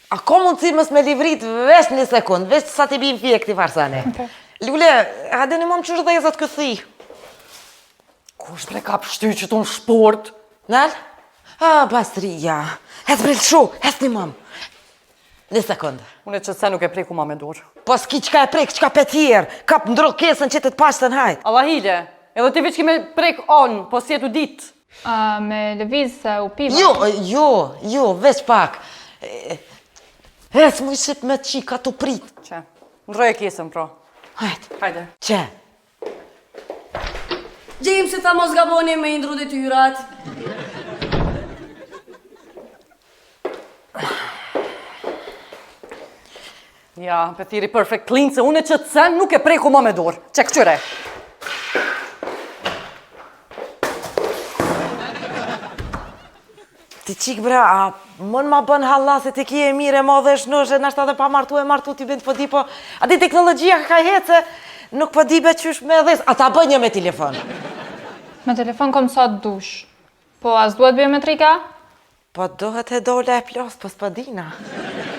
A ka mundësi mës me livrit vesh një sekund, vesh sa t'i bim fije këti farsane. Lule, hade në mom që shdhezat këthi. Kush bre ka pështy që ton shport? Nal? Pastria. Hes bre lëshu, hes një mom. Një sekund. Unë që se nuk e preku ma me dorë. Po s'ki qka e prek, qka petjerë. Kap ndro kesën që të t'pashtën hajt. Allahile, edhe ti veç ki me prek on, po si e tu dit. Me lëviz se u piva. Jo, veç pak. Hes mu i shqip me qika t'u prit. Që, ndroj e kesën, pro. Hajt. Hajde. Që? James e tha mos gaboni me indru detyrat. Ja, Petiri perfect clean, se unë që të sen nuk e preku ma me dorë. Që këqyre. Ti qik bra, a mën ma bën hallasit i kje e mire ma dhe shnoshe, nashta dhe pa martu t'i bënd po di po... A di teknologjia ka hece, nuk po di be qysh me dhes, a ta bën një me telefon. Me telefon kom sa të dush. Po, as duhet biometrika? Po dohet e dole e plos, po s'po dina.